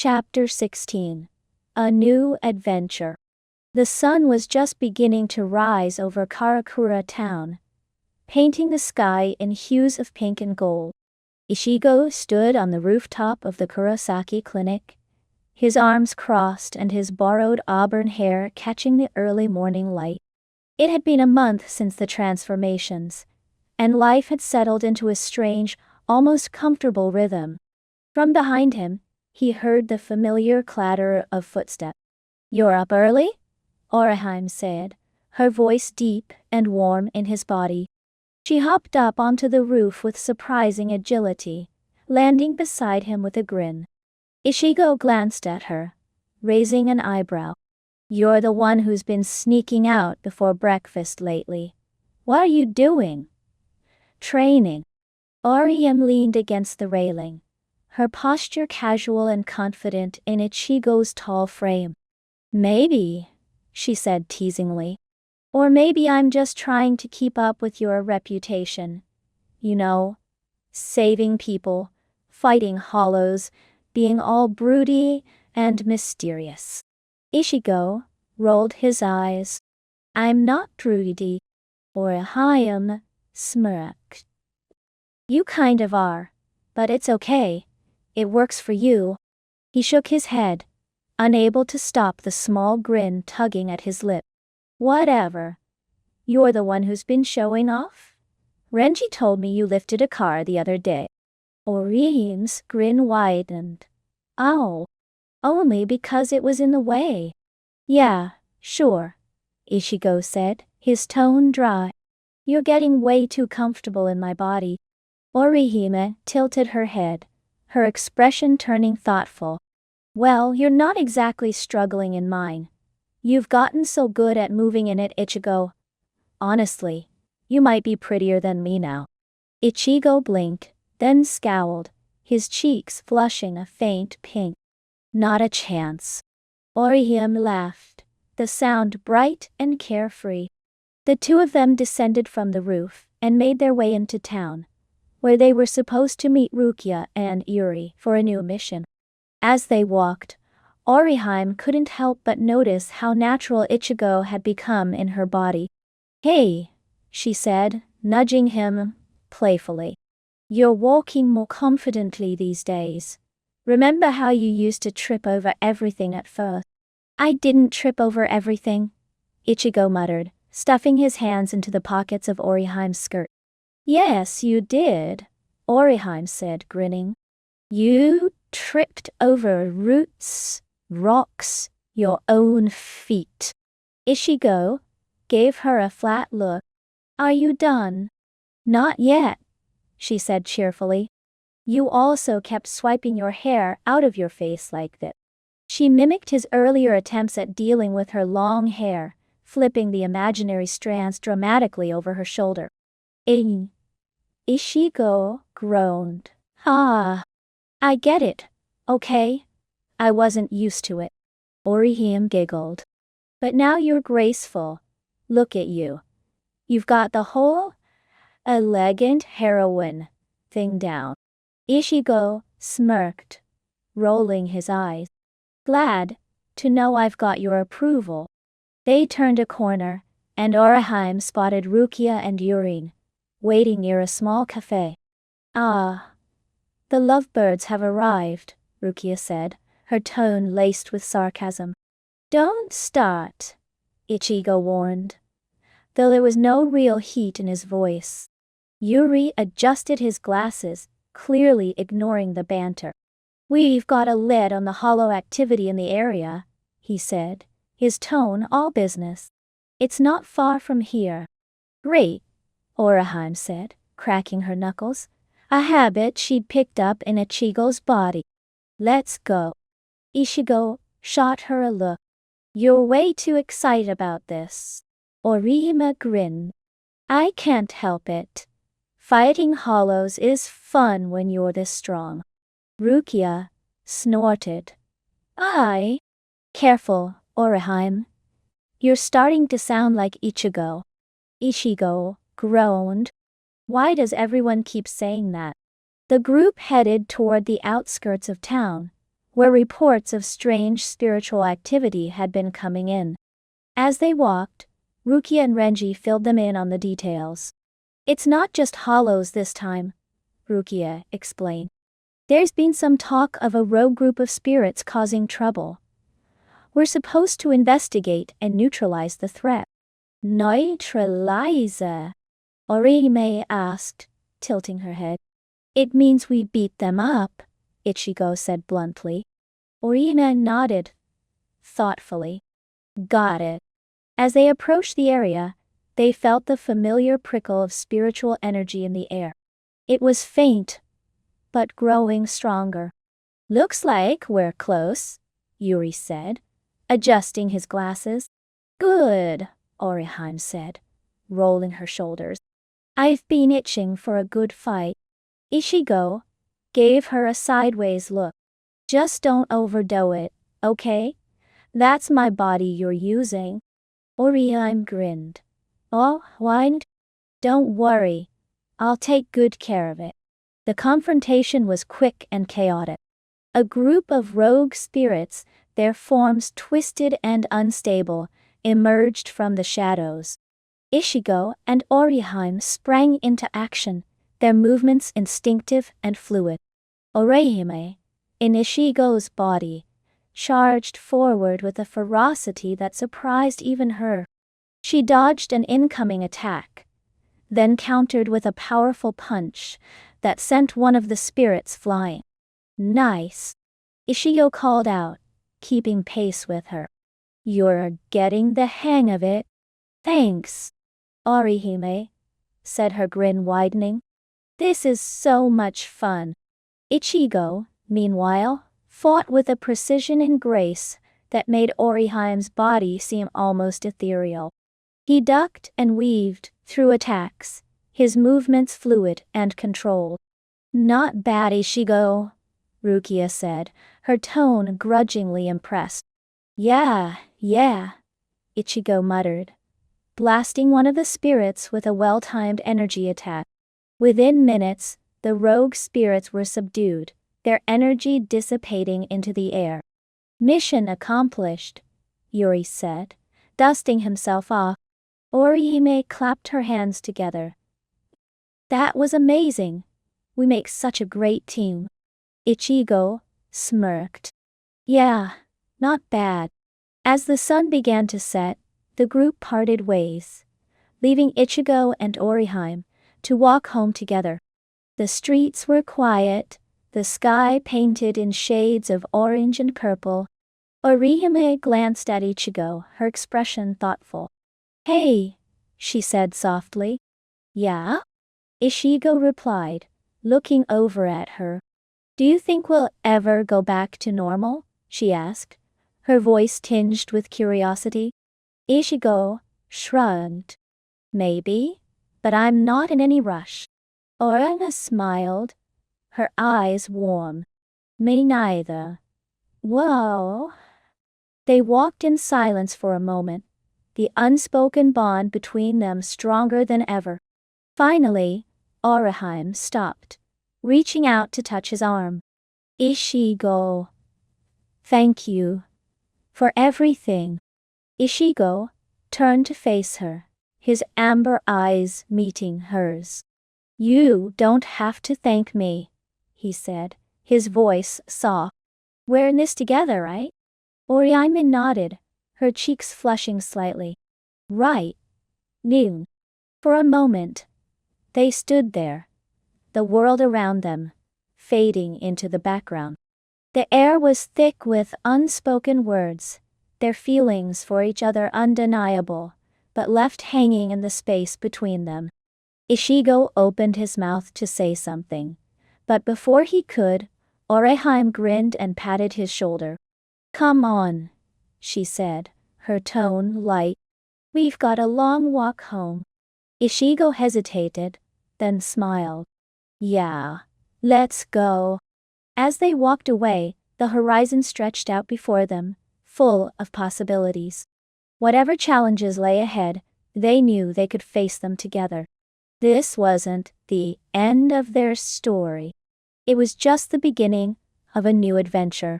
Chapter 16. A New Adventure. The sun was just beginning to rise over Karakura town, painting the sky in hues of pink and gold. Ichigo stood on the rooftop of the Kurosaki clinic, his arms crossed and his borrowed auburn hair catching the early morning light. It had been a month since the transformations, and life had settled into a strange, almost comfortable rhythm. From behind him, he heard the familiar clatter of footsteps. "You're up early?" Orihime said, her voice deep and warm in his body. She hopped up onto the roof with surprising agility, landing beside him with a grin. Ichigo glanced at her, raising an eyebrow. "You're the one who's been sneaking out before breakfast lately. What are you doing?" "Training." Orihime leaned against the railing, her posture casual and confident in Ichigo's tall frame. "Maybe," she said teasingly. "Or maybe I'm just trying to keep up with your reputation. You know, saving people, fighting hollows, being all broody and mysterious." Ichigo rolled his eyes. "I'm not broody." Orihime smirked. "You kind of are, but it's okay. It works for you." He shook his head, unable to stop the small grin tugging at his lip. "Whatever. You're the one who's been showing off? Renji told me you lifted a car the other day." Orihime's grin widened. "Oh, only because it was in the way." "Yeah, sure," Ichigo said, his tone dry. "You're getting way too comfortable in my body." Orihime tilted her head, her expression turning thoughtful. "Well, you're not exactly struggling in mine. You've gotten so good at moving in it, Ichigo. Honestly, you might be prettier than me now." Ichigo blinked, then scowled, his cheeks flushing a faint pink. "Not a chance." Orihime laughed, the sound bright and carefree. The two of them descended from the roof and made their way into town, where they were supposed to meet Rukia and Yuri for a new mission. As they walked, Orihime couldn't help but notice how natural Ichigo had become in her body. "Hey," she said, nudging him playfully. "You're walking more confidently these days. Remember how you used to trip over everything at first?" "I didn't trip over everything," Ichigo muttered, stuffing his hands into the pockets of Orihime's skirt. "Yes, you did," Orihime said, grinning. "You tripped over roots, rocks, your own feet." Ichigo gave her a flat look. "Are you done?" "Not yet," she said cheerfully. "You also kept swiping your hair out of your face like that." She mimicked his earlier attempts at dealing with her long hair, flipping the imaginary strands dramatically over her shoulder. Ichigo groaned. "Ah, I get it, okay? I wasn't used to it." Orihime giggled. "But now you're graceful. Look at you. You've got the whole elegant heroine thing down." Ichigo smirked, rolling his eyes. "Glad to know I've got your approval." They turned a corner, and Orihime spotted Rukia and Yuri, waiting near a small cafe. "Ah, the lovebirds have arrived," Rukia said, her tone laced with sarcasm. "Don't start," Ichigo warned, though there was no real heat in his voice. Yuri adjusted his glasses, clearly ignoring the banter. "We've got a lid on the hollow activity in the area," he said, his tone all business. "It's not far from here." "Great," Orihime said, cracking her knuckles, a habit she'd picked up in Ichigo's body. "Let's go." Ichigo shot her a look. "You're way too excited about this." Orihime grinned. "I can't help it. Fighting hollows is fun when you're this strong." Rukia snorted. "Aye. Careful, Orihime. You're starting to sound like Ichigo." Ichigo groaned. "Why does everyone keep saying that?" The group headed toward the outskirts of town, where reports of strange spiritual activity had been coming in. As they walked, Rukia and Renji filled them in on the details. "It's not just hollows this time," Rukia explained. "There's been some talk of a rogue group of spirits causing trouble. We're supposed to investigate and neutralize the threat." "Neutralize?" Orihime asked, tilting her head. "It means we beat them up," Ichigo said bluntly. Orihime nodded thoughtfully. "Got it." As they approached the area, they felt the familiar prickle of spiritual energy in the air. It was faint, but growing stronger. "Looks like we're close," Yuri said, adjusting his glasses. "Good," Orihime said, rolling her shoulders. "I've been itching for a good fight." Ichigo gave her a sideways look. "Just don't overdo it, okay? That's my body you're using." Orihime grinned. "Oh, whined? Don't worry. I'll take good care of it." The confrontation was quick and chaotic. A group of rogue spirits, their forms twisted and unstable, emerged from the shadows. Ichigo and Orihime sprang into action, their movements instinctive and fluid. Orihime, in Ichigo's body, charged forward with a ferocity that surprised even her. She dodged an incoming attack, then countered with a powerful punch that sent one of the spirits flying. "Nice," Ichigo called out, keeping pace with her. "You're getting the hang of it." "Thanks, Orihime," said her grin widening. "This is so much fun." Ichigo, meanwhile, fought with a precision and grace that made Orihime's body seem almost ethereal. He ducked and weaved through attacks, his movements fluid and controlled. "Not bad, Ichigo," Rukia said, her tone grudgingly impressed. Yeah, Ichigo muttered, blasting one of the spirits with a well-timed energy attack. Within minutes, the rogue spirits were subdued, their energy dissipating into the air. "Mission accomplished," Yuri said, dusting himself off. Orihime clapped her hands together. "That was amazing. We make such a great team." Ichigo smirked. "Yeah, not bad." As the sun began to set, the group parted ways, leaving Ichigo and Orihime to walk home together. The streets were quiet, the sky painted in shades of orange and purple. Orihime glanced at Ichigo, her expression thoughtful. "Hey," she said softly. "Yeah?" Ichigo replied, looking over at her. "Do you think we'll ever go back to normal?" she asked, her voice tinged with curiosity. Ichigo shrugged. "Maybe, but I'm not in any rush." Orihime smiled, her eyes warm. "Me neither." "Whoa." They walked in silence for a moment, the unspoken bond between them stronger than ever. Finally, Orihime stopped, reaching out to touch his arm. "Ichigo. Thank you. For everything." Ichigo turned to face her, his amber eyes meeting hers. "You don't have to thank me," he said, his voice soft. "We're in this together, right?" Orihime nodded, her cheeks flushing slightly. "Right." Noon. For a moment, they stood there, the world around them fading into the background. The air was thick with unspoken words, their feelings for each other undeniable, but left hanging in the space between them. Ichigo opened his mouth to say something, but before he could, Orihime grinned and patted his shoulder. "Come on," she said, her tone light. "We've got a long walk home." Ichigo hesitated, then smiled. "Yeah, let's go." As they walked away, the horizon stretched out before them, full of possibilities. Whatever challenges lay ahead, they knew they could face them together. This wasn't the end of their story. It was just the beginning of a new adventure.